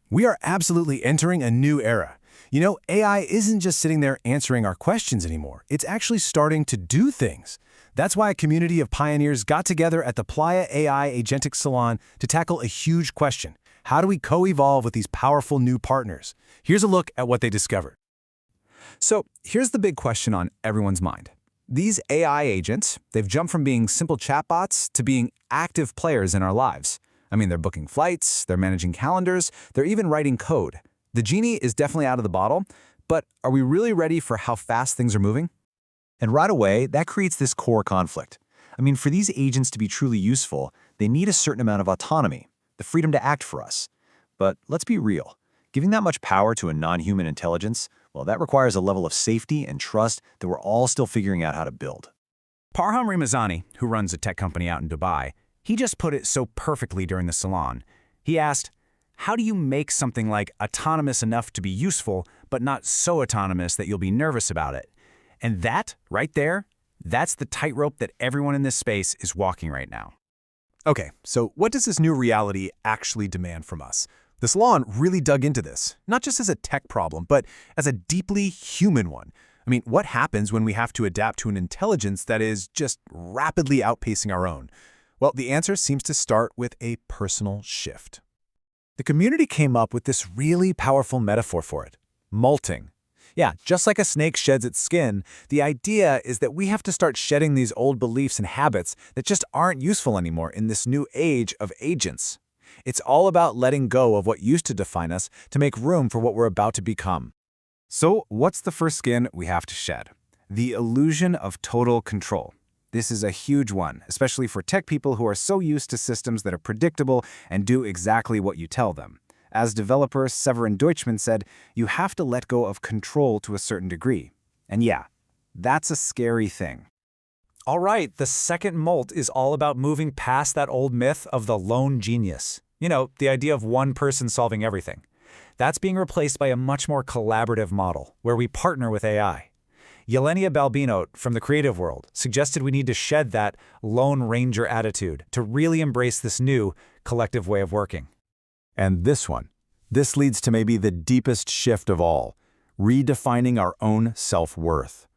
We are absolutely entering a new era. You know, AI isn't just sitting there answering our questions anymore. It's actually starting to do things. That's why a community of pioneers got together at the Playa AI Agentic Salon to tackle a huge question. How do we co-evolve with these powerful new partners? Here's a look at what they discovered. So here's the big question on everyone's mind. These AI agents, they've jumped from being simple chatbots to being active players in our lives. I mean, they're booking flights, they're managing calendars, they're even writing code. The genie is definitely out of the bottle, but are we really ready for how fast things are moving? And right away, that creates this core conflict. I mean, for these agents to be truly useful, they need a certain amount of autonomy, the freedom to act for us. But let's be real. Giving that much power to a non-human intelligence, well, that requires a level of safety and trust that we're all still figuring out how to build. Parham Ramazani, who runs a tech company out in Dubai, he just put it so perfectly during the salon. He asked, how do you make something like autonomous enough to be useful, but not so autonomous that you'll be nervous about it? And that, right there, that's the tightrope that everyone in this space is walking right now. Okay, so what does this new reality actually demand from us? The salon really dug into this, not just as a tech problem, but as a deeply human one. I mean, what happens when we have to adapt to an intelligence that is just rapidly outpacing our own? Well, the answer seems to start with a personal shift. The community came up with this really powerful metaphor for it: molting. Yeah, just like a snake sheds its skin, the idea is that we have to start shedding these old beliefs and habits that just aren't useful anymore in this new age of agents. It's all about letting go of what used to define us to make room for what we're about to become. So, what's the first skin we have to shed? The illusion of total control. This is a huge one, especially for tech people who are so used to systems that are predictable and do exactly what you tell them. As developer Severin Deutschmann said, you have to let go of control to a certain degree. And yeah, that's a scary thing. All right, the second molt is all about moving past that old myth of the lone genius. You know, the idea of one person solving everything. That's being replaced by a much more collaborative model, where we partner with AI. Yelenia Balbinot from the creative world suggested we need to shed that Lone Ranger attitude to really embrace this new collective way of working. And this leads to maybe the deepest shift of all: redefining our own self-worth.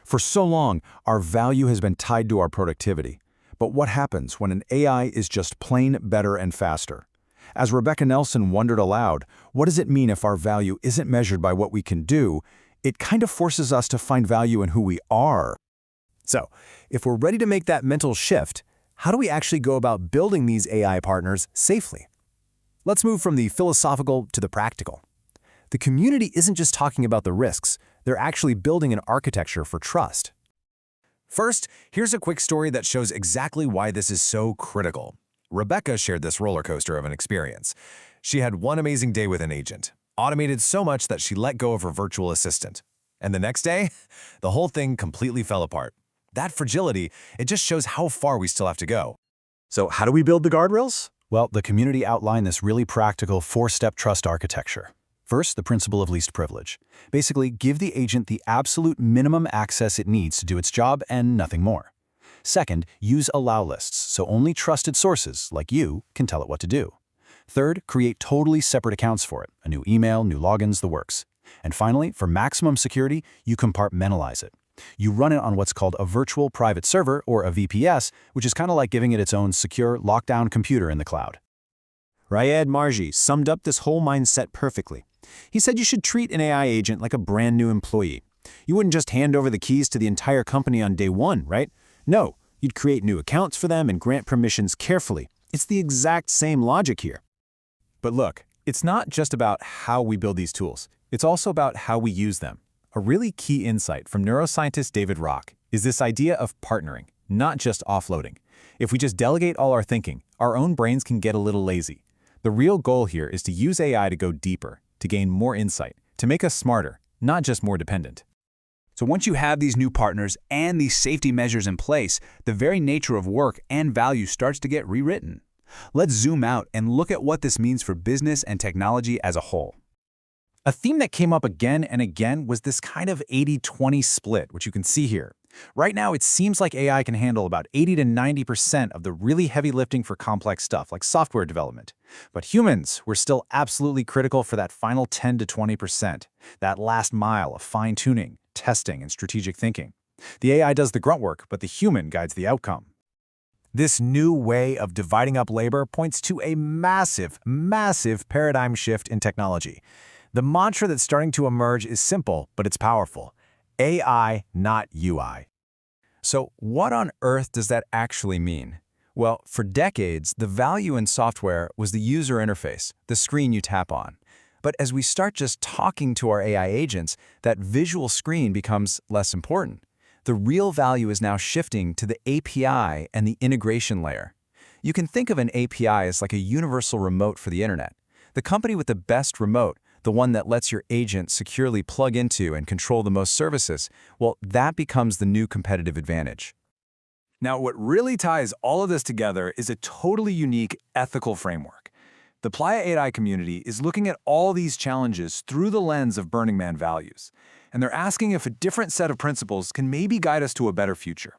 For so long, our value has been tied to our productivity. But what happens when an AI is just plain better and faster? As Rebecca Nelson wondered aloud, what does it mean if our value isn't measured by what we can do? It kind of forces us to find value in who we are. So, if we're ready to make that mental shift, how do we actually go about building these AI partners safely? Let's move from the philosophical to the practical. The community isn't just talking about the risks, they're actually building an architecture for trust. First, here's a quick story that shows exactly why this is so critical. Rebecca shared this roller coaster of an experience. She had one amazing day with an agent, automated so much that she let go of her virtual assistant. And the next day, the whole thing completely fell apart. That fragility, it just shows how far we still have to go. So how do we build the guardrails? Well, the community outlined this really practical four-step trust architecture. First, the principle of least privilege. Basically, give the agent the absolute minimum access it needs to do its job and nothing more. Second, use allow lists, so only trusted sources, like you, can tell it what to do. Third, create totally separate accounts for it, a new email, new logins, the works. And finally, for maximum security, you compartmentalize it. You run it on what's called a virtual private server, or a VPS, which is kind of like giving it its own secure, lockdown computer in the cloud. Raed Marji summed up this whole mindset perfectly. He said you should treat an AI agent like a brand new employee. You wouldn't just hand over the keys to the entire company on day one, right? No, you'd create new accounts for them and grant permissions carefully. It's the exact same logic here. But look, it's not just about how we build these tools. It's also about how we use them. A really key insight from neuroscientist David Rock is this idea of partnering, not just offloading. If we just delegate all our thinking, our own brains can get a little lazy. The real goal here is to use AI to go deeper, to gain more insight, to make us smarter, not just more dependent. So once you have these new partners and these safety measures in place, the very nature of work and value starts to get rewritten. Let's zoom out and look at what this means for business and technology as a whole. A theme that came up again and again was this kind of 80-20 split, which you can see here. Right now, it seems like AI can handle about 80 to 90% of the really heavy lifting for complex stuff like software development. But humans, we're still absolutely critical for that final 10 to 20%, that last mile of fine-tuning, testing, and strategic thinking. The AI does the grunt work, but the human guides the outcome. This new way of dividing up labor points to a massive, massive paradigm shift in technology. The mantra that's starting to emerge is simple, but it's powerful. AI, not UI. So what on earth does that actually mean? Well, for decades, the value in software was the user interface, the screen you tap on. But as we start just talking to our AI agents, that visual screen becomes less important. The real value is now shifting to the API and the integration layer. You can think of an API as like a universal remote for the internet. The company with the best remote, the one that lets your agent securely plug into and control the most services, well, that becomes the new competitive advantage. Now, what really ties all of this together is a totally unique ethical framework. The Playa AI community is looking at all these challenges through the lens of Burning Man values, and they're asking if a different set of principles can maybe guide us to a better future.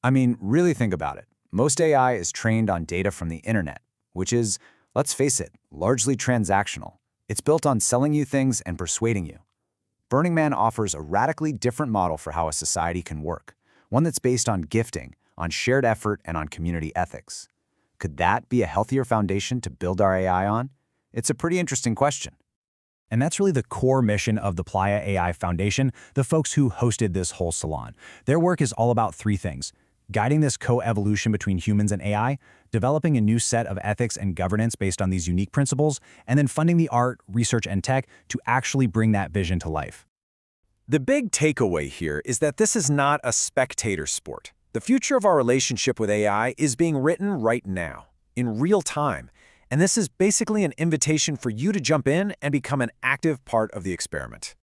I mean, really think about it. Most AI is trained on data from the internet, which is, let's face it, largely transactional. It's built on selling you things and persuading you. Burning Man offers a radically different model for how a society can work, one that's based on gifting, on shared effort, and on community ethics. Could that be a healthier foundation to build our AI on? It's a pretty interesting question. And that's really the core mission of the Playa AI Foundation, the folks who hosted this whole salon. Their work is all about three things: guiding this co-evolution between humans and AI, developing a new set of ethics and governance based on these unique principles, and then funding the art, research, and tech to actually bring that vision to life. The big takeaway here is that this is not a spectator sport. The future of our relationship with AI is being written right now, in real time, and this is basically an invitation for you to jump in and become an active part of the experiment.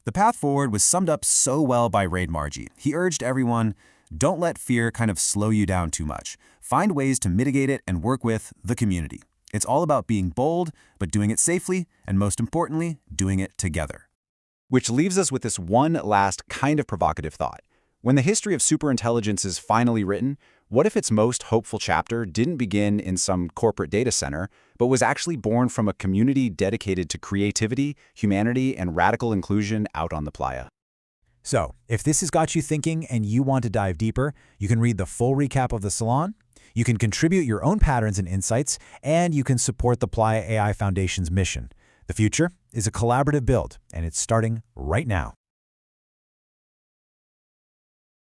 The path forward was summed up so well by Raed Marji. He urged everyone, don't let fear kind of slow you down too much. Find ways to mitigate it and work with the community. It's all about being bold, but doing it safely, and most importantly, doing it together. Which leaves us with this one last kind of provocative thought. When the history of superintelligence is finally written, what if its most hopeful chapter didn't begin in some corporate data center, but was actually born from a community dedicated to creativity, humanity, and radical inclusion out on the playa? So, if this has got you thinking and you want to dive deeper, you can read the full recap of the salon, you can contribute your own patterns and insights, and you can support the Playa AI Foundation's mission. The future is a collaborative build, and it's starting right now.